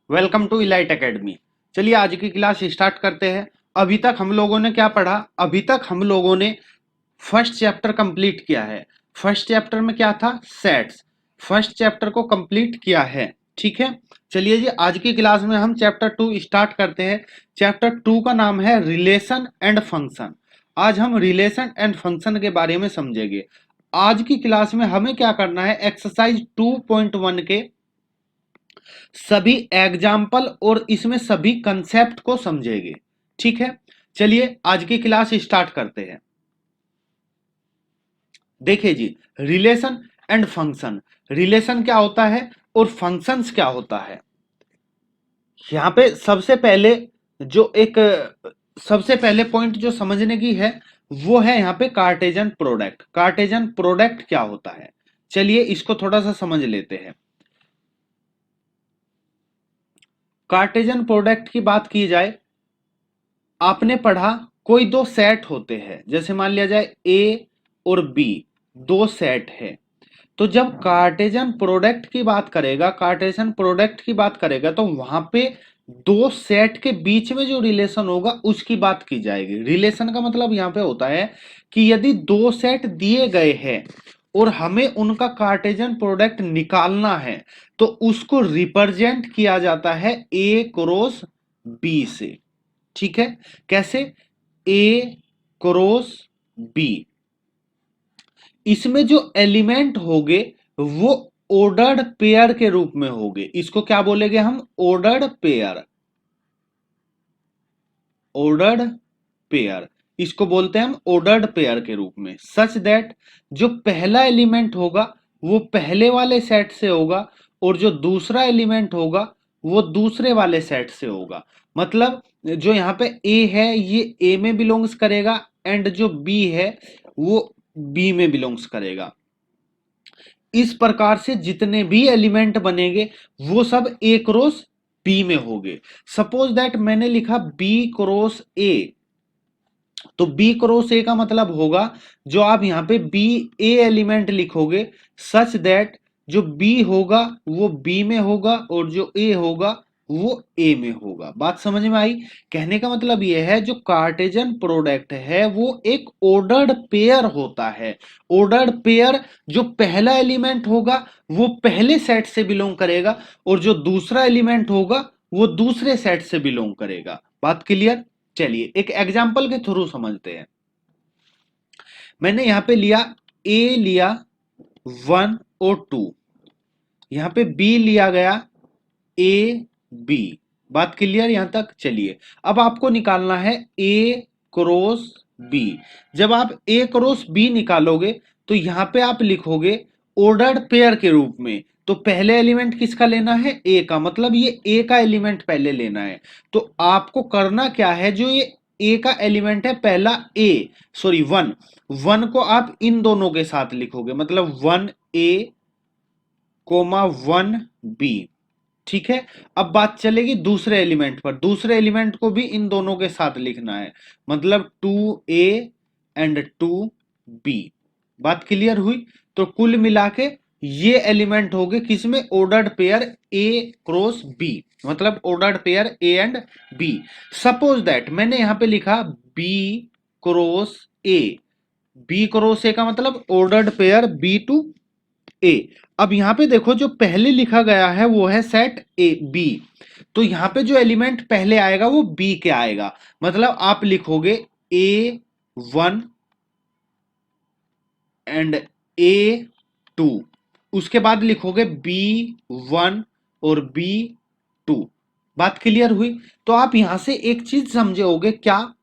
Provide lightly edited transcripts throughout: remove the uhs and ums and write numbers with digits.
Welcome to elite academy. चलिए आज की क्लास स्टार्ट करते हैं। अभी तक हम लोगों ने क्या पढ़ा? अभी तक हम लोगों ने फर्स्ट चैप्टर कंप्लीट किया है। फर्स्ट चैप्टर में क्या था? सेट्स। फर्स्ट चैप्टर को कंप्लीट किया है, ठीक है। चलिए जी, आज की क्लास में हम चैप्टर 2 स्टार्ट करते हैं। चैप्टर 2 का नाम है रिलेशन एंड फंक्शन। आज हम रिलेशन एंड फंक्शन के बारे में समझेंगे। आज की क्लास में हमें क्या करना है? एक्सरसाइज 2.1 के सभी एग्जाम्पल और इसमें सभी कंसेप्ट को समझेंगे, ठीक है। चलिए आज की क्लास स्टार्ट करते हैं। देखिए जी, रिलेशन एंड फंक्शन। रिलेशन क्या होता है और फंक्शंस क्या होता है? यहां पे सबसे पहले पॉइंट जो समझने की है वो है यहां पे कार्टेजन प्रोडक्ट। कार्टेजन प्रोडक्ट क्या होता है? चलिए इसको थोड़ा सा समझ लेते हैं। कार्टेजन प्रोडक्ट की बात की जाए, आपने पढ़ा कोई दो सेट होते हैं, जैसे मान लिया जाए ए और बी, दो सेट है। तो जब कार्टेशियन प्रोडक्ट की बात करेगा तो वहां पे दो सेट के बीच में जो रिलेशन होगा उसकी बात की जाएगी। रिलेशन का मतलब यहां पे होता है कि यदि दो सेट दिए गए हैं और हमें उनका कार्टेशियन प्रोडक्ट निकालना है तो उसको रिप्रेजेंट किया जाता है ए क्रॉस बी से, ठीक है। कैसे? ए क्रॉस बी। इसमें जो एलिमेंट होंगे वो ऑर्डर्ड पेयर के रूप में होंगे। इसको क्या बोलेंगे हम? Ordered pair. ऑर्डर्ड पेयर, इसको बोलते हैं हम ऑर्डर्ड पेयर के रूप में। सच दैट जो पहला एलिमेंट होगा वो पहले वाले सेट से होगा और जो दूसरा एलिमेंट होगा वो दूसरे वाले सेट से होगा। मतलब जो यहां पे ए है ये ए में बिलोंग्स करेगा एंड जो बी है वो बी में बिलोंग्स करेगा। इस प्रकार से जितने भी एलिमेंट बनेंगे वो सब ए क्रॉस बी में होंगे। सपोज दैट मैंने लिखा बी क्रॉस ए, तो बी क्रॉस ए का मतलब होगा जो आप यहां पे बी ए एलिमेंट लिखोगे सच दैट जो बी होगा वो बी में होगा और जो ए होगा वो ए में होगा। बात समझ में आई? कहने का मतलब यह है जो कार्टेशियन प्रोडक्ट है वो एक ऑर्डर्ड पेयर होता है। ऑर्डर्ड पेयर, जो पहला एलिमेंट होगा वो पहले सेट से बिलोंग करेगा और जो दूसरा एलिमेंट होगा वो दूसरे सेट से बिलोंग करेगा। बात क्लियर? चलिए एक एग्जाम्पल के थ्रू समझते हैं। मैंने यहां पे लिया ए लिया 1 और 2, यहां पे बी लिया गया ए बी। बात क्लियर यहां तक? चलिए अब आपको निकालना है ए क्रॉस बी। जब आप ए क्रॉस बी निकालोगे तो यहां पे आप लिखोगे ऑर्डर्ड पेयर के रूप में। तो पहले एलिमेंट किसका लेना है? ए का, मतलब ये ए का एलिमेंट पहले लेना है। तो आपको करना क्या है, जो ये ए का एलिमेंट है पहला ए, सॉरी 1, 1 को आप इन दोनों के साथ लिखोगे, मतलब 1 ए कोमा 1 बी, ठीक है। अब बात चलेगी दूसरे एलिमेंट पर। दूसरे एलिमेंट को भी इन दोनों के साथ लिखना है, मतलब 2a एंड 2b। बात क्लियर हुई? तो कुल मिला के ये एलिमेंट हो गए किसमें? Ordered pair a cross b, मतलब ordered pair a and b। Suppose that मैंने यहां पे लिखा b cross a। b cross a का मतलब ऑर्डर्ड पेयर b टू ए। अब यहां पे देखो जो पहले लिखा गया है वो है सेट ए बी, तो यहां पे जो एलिमेंट पहले आएगा वो बी के आएगा। मतलब आप लिखोगे ए 1 एंड ए 2, उसके बाद लिखोगे बी 1 और बी 2। बात क्लियर हुई? तो आप यहां से एक चीज समझे होगे क्या?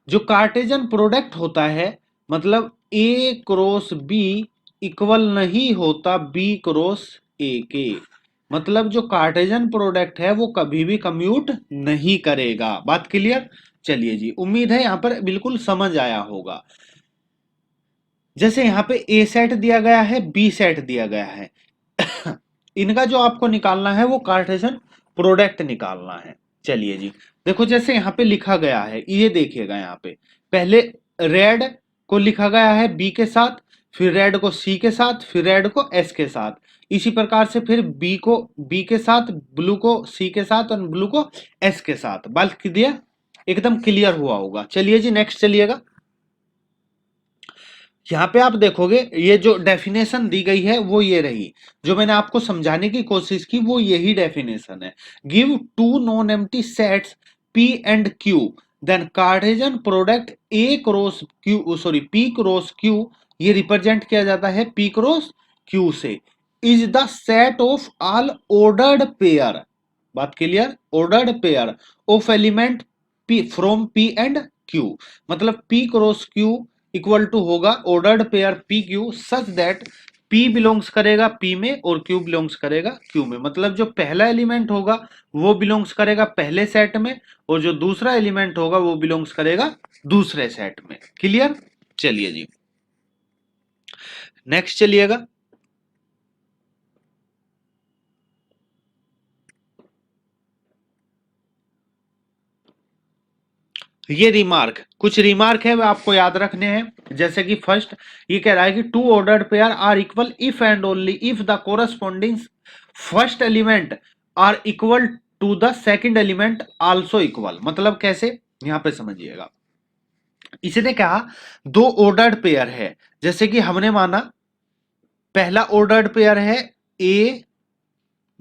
जो कार्टेशियन प्रोडक्ट होता है मतलब ए क्रॉस बी इक्वल नहीं होता बी क्रॉस ए के। मतलब जो कार्टेशियन प्रोडक्ट है वो कभी भी कम्यूट नहीं करेगा। बात क्लियर? चलिए जी, उम्मीद है यहां पर बिल्कुल समझ आया होगा। जैसे यहां पे ए सेट दिया गया है, बी सेट दिया गया है इनका जो आपको निकालना है वो कार्टेशियन प्रोडक्ट निकालना है। चलिए जी, देखो जैसे यहां पे लिखा गया है, ये देखिएगा यहां पे पहले रेड को लिखा गया है बी के साथ, फिर रेड को सी के साथ, फिर रेड को एस के साथ। इसी प्रकार से फिर बी को बी के साथ, ब्लू को सी के साथ और ब्लू को एस के साथ। बात क्लियर, एकदम क्लियर हुआ होगा। चलिए जी नेक्स्ट चलिएगा। यहां पे आप देखोगे ये जो डेफिनेशन दी गई है वो ये रही, जो मैंने आपको समझाने की कोशिश की वो यही डेफिनेशन है। Give two non empty sets P and Q, then Cartesian product A cross Q, sorry P cross Q, ये रिप्रेजेंट किया जाता है P क्रॉस Q से, is the set of all ordered pair. बात clear, ordered pair of element P from P and Q, मतलब P cross Q equal to होगा ordered pair P Q such that P belongs करेगा P में और Q belongs करेगा Q में। मतलब जो पहला एलिमेंट होगा वो बिलोंग्स करेगा पहले सेट में और जो दूसरा एलिमेंट होगा वो बिलोंग्स करेगा दूसरे सेट में। क्लियर, चलिए जी नेक्स्ट चलिएगा। ये रिमार्क, कुछ रिमार्क है वो आपको याद रखने हैं। जैसे कि फर्स्ट ये कह रहा है कि two ordered pair are equal if and only if the corresponding first element are equal to the second element also equal. मतलब कैसे, यहां पे समझिएगा। इसने कहा दो ऑर्डर्ड पेयर है, जैसे कि हमने माना पहला ऑर्डर्ड पेयर है ए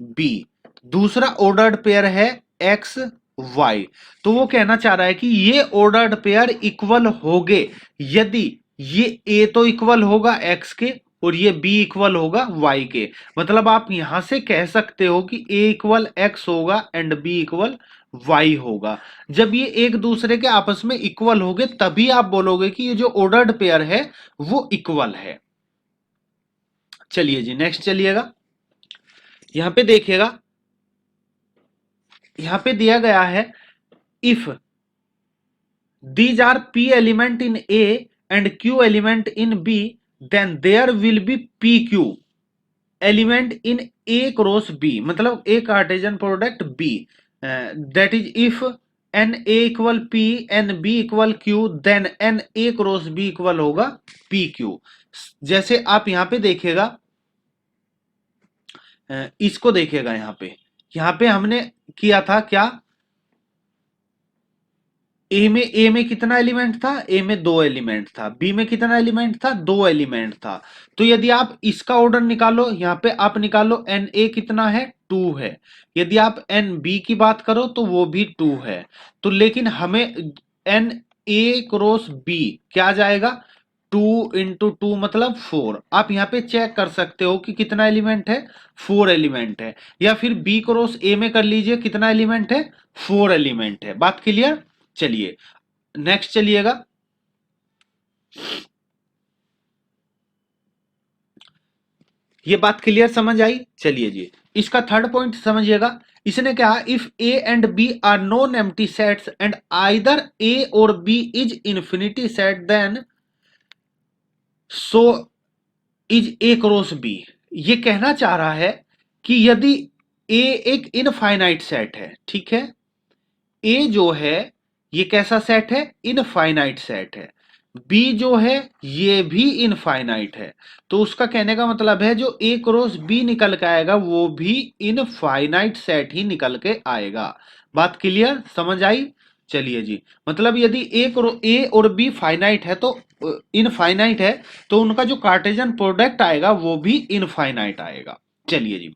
बी, दूसरा ऑर्डर्ड पेयर है एक्स वाई। तो वो कहना चाह रहा है कि ये ऑर्डर्ड पेयर इक्वल होंगे यदि ये ए तो इक्वल होगा एक्स के और ये बी इक्वल होगा वाई के। मतलब आप यहां से कह सकते हो कि ए इक्वल एक्स होगा एंड बी इक्वल वाई होगा। जब ये एक दूसरे के आपस में इक्वल होंगे तभी आप बोलोगे कि ये जो ऑर्डर्ड पेयर है वो इक्वल है। चलिए जी नेक्स्ट चलिएगा। यहां पे देखिएगा, यहां पे दिया गया है if these are P element in A and Q element in B, then there will be PQ element in A cross B, मतलब A Cartesian product B, that is if n A equal P n B equal Q then n A cross B equal होगा PQ। जैसे आप यहां पे देखिएगा, इसको देखिएगा, यहां पे हमने किया था क्या, ए में कितना एलिमेंट था, ए में दो एलिमेंट था, बी में कितना एलिमेंट था, दो एलिमेंट था। तो यदि आप इसका ऑर्डर निकालो, यहां पे आप निकालो एन ए कितना है, टू है। यदि आप एन बी की बात करो तो वो भी टू है। तो लेकिन हमें एन ए क्रॉस बी क्या जाएगा, टू इंटू टू मतलब फोर। आप यहाँ पे चेक कर सकते हो कि कितना एलिमेंट है, फोर एलिमेंट है। या फिर बी क्रॉस ए में कर लीजिए, कितना एलिमेंट है, फोर एलिमेंट है। बात क्लियर, चलिए नेक्स्ट चलिएगा। ये बात क्लियर समझ आई, चलिए जी इसका थर्ड पॉइंट समझिएगा। इसने कहा if A and B are non empty sets and either A or B is infinity set then so is A cross B. ये कहना चाह रहा है कि यदि ए एक इनफाइनाइट सेट है, ठीक है, ए जो है ये कैसा सेट है, इनफाइनाइट सेट है, बी जो है ये भी इनफाइनाइट है। तो उसका कहने का मतलब है जो ए क्रॉस बी निकल के आएगा वो भी इनफाइनाइट सेट ही निकल के आएगा। बात क्लियर समझ आई, चलिए जी मतलब यदि ए और बी फाइनाइट है तो इनफाइनाइट है तो उनका जो कार्टेशियन प्रोडक्ट आएगा वो भी इनफाइनाइट आएगा। चलिए जी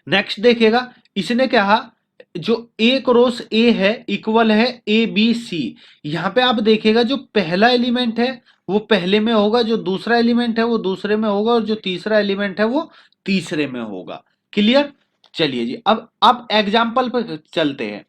नेक्स्ट देखिएगा, इसने कहा जो ए क्रॉस ए है इक्वल है ए बी सी। यहां पे आप देखिएगा जो पहला एलिमेंट है वो पहले में होगा, जो दूसरा एलिमेंट है वो दूसरे में होगा और जो तीसरा एलिमेंट है वो तीसरे में होगा। क्लियर, चलिए जी अब एग्जाम्पल पर चलते हैं।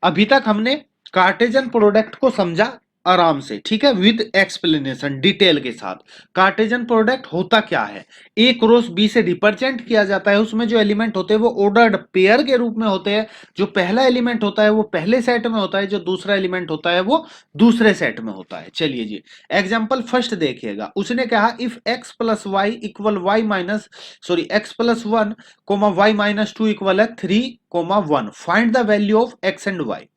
अभी तक हमने कार्टेशियन प्रोडक्ट को समझा आराम से, ठीक है, विद एक्सप्लेनेशन डिटेल के साथ। कार्टेशियन प्रोडक्ट होता क्या है, ए क्रॉस बी से रिप्रेजेंट किया जाता है। उसमें जो एलिमेंट होते हैं वो ऑर्डर्ड पेयर के रूप में होते हैं। जो पहला एलिमेंट होता है वो पहले सेट में होता है, जो दूसरा एलिमेंट होता है वो दूसरे सेट में होता है। चलिए जी एग्जाम्पल फर्स्ट देखिएगा। उसने कहा if X plus Y equal Y minus X plus one comma Y minus two equal है 3, 1, find the value of X and Y.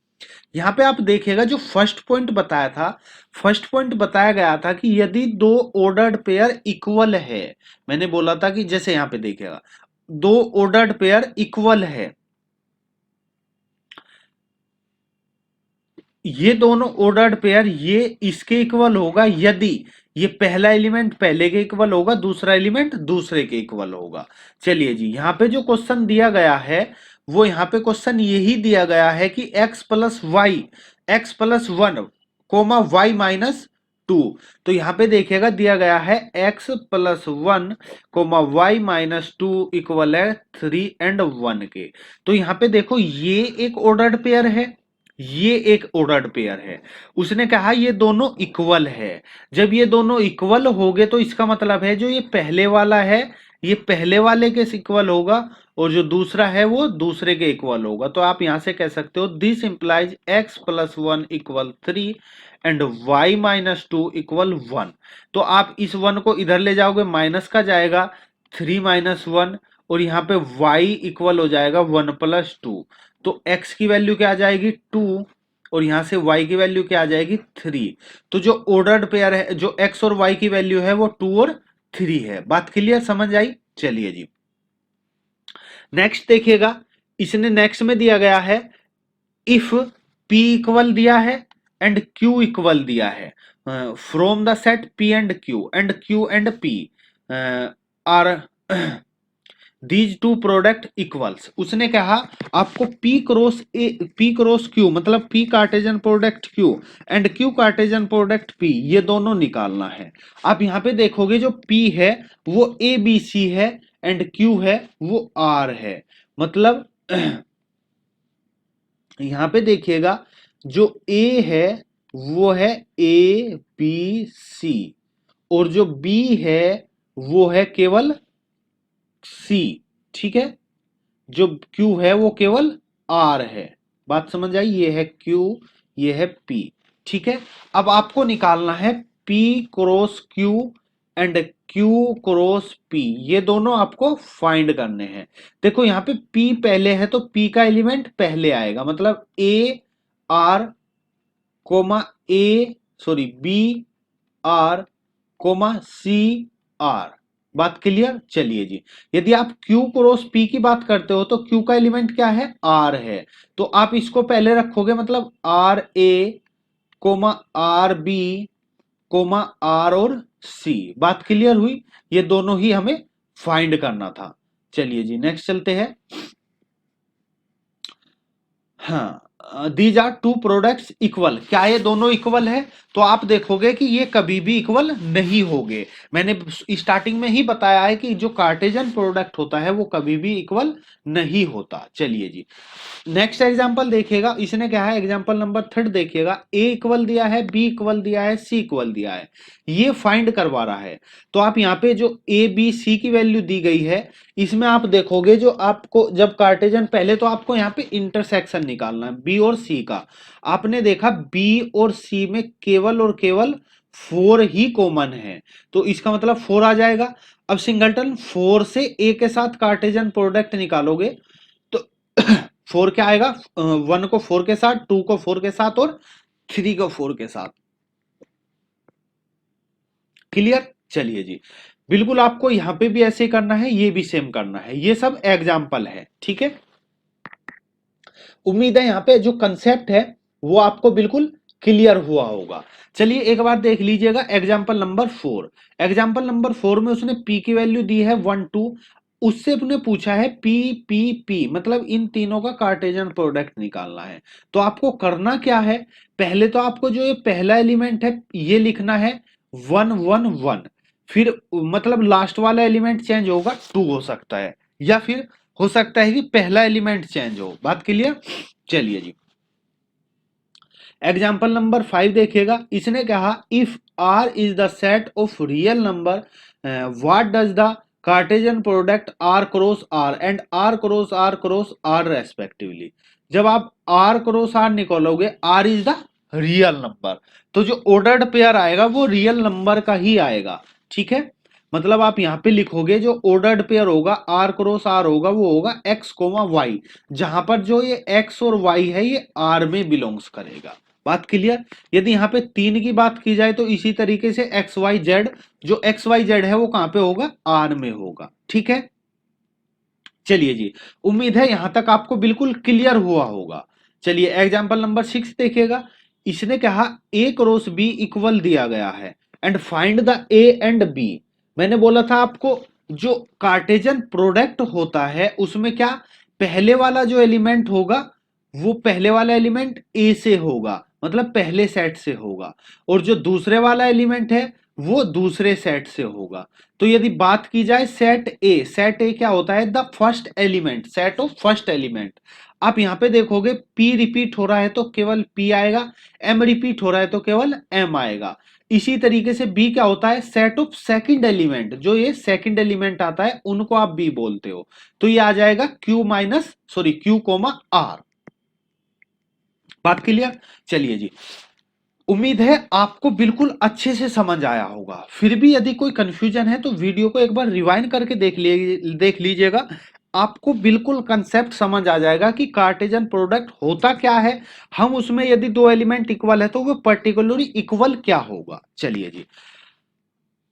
यहाँ पे आप देखिएगा जो फर्स्ट पॉइंट बताया था, फर्स्ट पॉइंट बताया गया था कि यदि दो ऑर्डर्ड पेयर इक्वल है, मैंने बोला था कि जैसे यहाँ पे देखिएगा दो ऑर्डर्ड पेयर इक्वल है, ये दोनों ऑर्डर्ड पेयर ये इसके इक्वल होगा यदि ये पहला एलिमेंट पहले के इक्वल होगा, दूसरा एलिमेंट दूसरे के इक्वल होगा। चलिए जी, यहाँ पे जो क्वेश्चन दिया गया है वो यहाँ पे क्वेश्चन यही दिया गया है कि x plus one comma Y minus two. तो यहाँ पे देखिएगा दिया गया है x plus one comma Y minus two equal है 3 एंड 1 के। तो यहाँ पे देखो ये एक ऑर्डर्ड पेयर है, ये एक ऑर्डर्ड पेयर है। उसने कहा ये दोनों इक्वल है। जब ये दोनों इक्वल हो गए तो इसका मतलब है जो ये पहले वाला है ये पहले वाले के इक्वल होगा और जो दूसरा है वो दूसरे के इक्वल होगा। तो आप यहां से कह सकते हो this implies x plus one equal 3 and y minus two equal 1। तो आप इस 1 को इधर ले जाओगे, माइनस का जाएगा 3 माइनस 1 और यहाँ पे y इक्वल हो जाएगा 1 प्लस टू। तो x की वैल्यू क्या आ जाएगी 2 और यहां से y की वैल्यू क्या आ जाएगी 3। तो जो ऑर्डर्ड पेयर है, जो x और y की वैल्यू है वो 2 और 3 है। बात क्लियर समझ आई? चलिए जी नेक्स्ट देखिएगा, इसने नेक्स्ट में दिया गया है इफ p इक्वल दिया है एंड q इक्वल दिया है from the set p and q and p are these two product equals. उसने कहा आपको P क्रॉस Q मतलब P Cartesian product Q and Q Cartesian product P ये दोनों निकालना है। आप यहाँ पे देखोगे जो P है वो ABC है एंड Q है वो R है। मतलब यहाँ पे देखिएगा जो A है वो है ABC और जो B है वो है केवल C, ठीक है। जो Q है वो केवल R है। बात समझ आई? ये है Q, ये है P, ठीक है। अब आपको निकालना है P cross Q and Q cross P, ये दोनों आपको फाइंड करने हैं। देखो यहाँ पे P पहले है तो P का एलिमेंट पहले आएगा, मतलब A R comma B R comma C R। बात क्लियर? चलिए जी, यदि आप Q क्रॉस P की बात करते हो तो Q का एलिमेंट क्या है? R है। तो आप इसको पहले रखोगे, मतलब RA comma RB comma R और C। बात क्लियर हुई? ये दोनों ही हमें फाइंड करना था। चलिए जी नेक्स्ट चलते हैं। हाँ, these are two products equal, क्या ये दोनों इक्वल है? तो आप देखोगे कि ये कभी भी इक्वल नहीं होंगे। मैंने स्टार्टिंग में ही बताया है कि जो कार्टेजन प्रोडक्ट होता है वो कभी भी इक्वल नहीं होता। चलिए जी नेक्स्ट एग्जांपल देखिएगा, इसने क्या है एग्जांपल नंबर 3 देखिएगा। A इक्वल दिया है, B इक्वल दिया है, C इक्वल दिया है, ये फाइंड करवा रहा है। तो आप यहाँ पे जो A B C की वैल्यू दी गई है इसमें आप देखोगे जो आपको जब कार्टेजन, पहले तो आपको यहाँ पे इंटरसेक्शन निकालना है B और C का। आपने देखा B और C में केवल और केवल 4 ही कॉमन है, तो इसका मतलब 4 आ जाएगा। अब सिंगलटन 4 से A के साथ कार्टेजन प्रोडक्ट निकालोगे तो 4 क्या आएगा? 1 को 4 के साथ, 2 को 4 के साथ और 3 को 4 के साथ। क्लियर? चलिए जी बिल्कुल आपको यहां पे भी ऐसे करना है, ये भी सेम करना है। ये सब एग्जाम्पल है, ठीक है। उम्मीद है यहाँ पे जो कंसेप्ट है वो आपको बिल्कुल क्लियर हुआ होगा। चलिए एक बार देख लीजिएगा एग्जाम्पल नंबर 4। एग्जाम्पल नंबर 4 में उसने P की वैल्यू दी है 1 2, उससे अपने पूछा है P P P मतलब इन तीनों का कार्टेजन प्रोडक्ट निकालना है। तो आपको करना क्या है, पहले तो आपको जो ये पहला एलिमेंट है ये लिखना है 1 1 1, फिर मतलब लास्ट वाला एलिमेंट चेंज होगा 2 हो सकता है, या फिर हो सकता है कि पहला एलिमेंट चेंज हो। बात क्लियर? चलिए जी एग्जाम्पल नंबर 5 देखिएगा, इसने कहा if R is the set of real number what does the Cartesian product R cross R and R cross R respectively. जब आप R क्रॉस R निकालोगे R is the real number, तो जो ordered pair आएगा वो real number का ही आएगा, ठीक है। मतलब आप यहां पे लिखोगे जो ऑर्डर्ड पेयर होगा आर क्रॉस आर होगा वो होगा एक्स कोमा वाई, जहां पर जो ये एक्स और वाई है ये आर में बिलोंग्स करेगा। बात क्लियर। यदि यहाँ पे 3 की बात की जाए तो इसी तरीके से एक्स वाई जेड, जो एक्स वाई जेड है वो कहां पे होगा, आर में होगा। ठीक है, चलिए जी, उम्मीद है यहां तक आपको बिल्कुल क्लियर हुआ होगा। चलिए एग्जांपल नंबर 6 देखिएगा। इसने कहा ए क्रॉस बी इक्वल दिया गया है and find the A and B. मैंने बोला था आपको जो कार्टेजन प्रोडक्ट होता है उसमें क्या पहले वाला जो एलिमेंट होगा वो पहले वाला एलिमेंट ए से होगा, मतलब पहले सेट से होगा, और जो दूसरे वाला एलिमेंट है वो दूसरे सेट से होगा। तो यदि बात की जाए सेट ए क्या होता है, the first element, set of first element. आप यहां पे देखोगे पी रिपीट हो रहा है तो केवल पी आएगा, एम रिपीट हो रहा है तो केवल एम आएगा। इसी तरीके से बी क्या होता है, सेट ऑफ सेकंड एलिमेंट, जो ये सेकंड एलिमेंट आता है उनको आप बी बोलते हो, तो ये आ जाएगा क्यू कोमा आर। बात क्लियर। चलिए जी, उम्मीद है आपको बिल्कुल अच्छे से समझ आया होगा। फिर भी यदि कोई कंफ्यूजन है तो वीडियो को एक बार रिवाइंड करके देख लीजिएगा, आपको बिल्कुल कंसेप्ट समझ आ जाएगा कि कार्टेजन प्रोडक्ट होता क्या है, हम उसमें यदि दो एलिमेंट इक्वल है तो वो पर्टिकुलरली इक्वल क्या होगा। चलिए जी,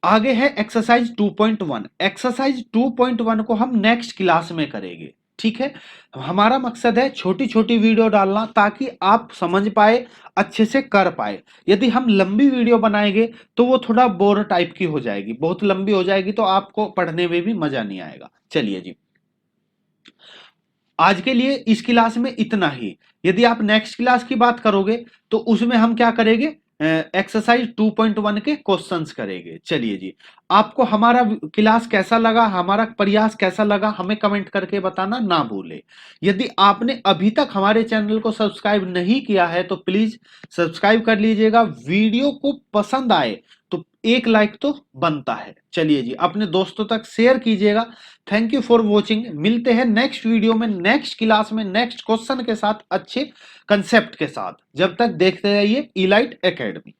आगे है एक्सरसाइज 2.1। एक्सरसाइज 2.1 को हम नेक्स्ट क्लास में करेंगे। ठीक है, हमारा मकसद है छोटी छोटी वीडियो डालना ताकि आप समझ पाए, अच्छे से कर पाए। यदि हम लंबी वीडियो बनाएंगे तो वो थोड़ा बोर टाइप की हो जाएगी, बहुत लंबी हो जाएगी तो आपको पढ़ने में भी मजा नहीं आएगा। चलिए जी, आज के लिए इस क्लास में इतना ही। यदि आप नेक्स्ट क्लास की बात करोगे तो उसमें हम क्या करेंगे, एक्सरसाइज 2.1 के क्वेश्चंस करेंगे। चलिए जी, आपको हमारा क्लास कैसा लगा, हमारा प्रयास कैसा लगा, हमें कमेंट करके बताना ना भूले। यदि आपने अभी तक हमारे चैनल को सब्सक्राइब नहीं किया है तो प्लीज सब्सक्राइब कर लीजिएगा। वीडियो को पसंद आए तो एक लाइक तो बनता है। चलिए जी, अपने दोस्तों तक शेयर कीजिएगा। Thank you for watching. मिलते हैं नेक्स्ट वीडियो में, नेक्स्ट क्लास में, नेक्स्ट क्वेश्चन के साथ, अच्छे कंसेप्ट के साथ। जब तक देखते रहिए इलाइट एकेडमी।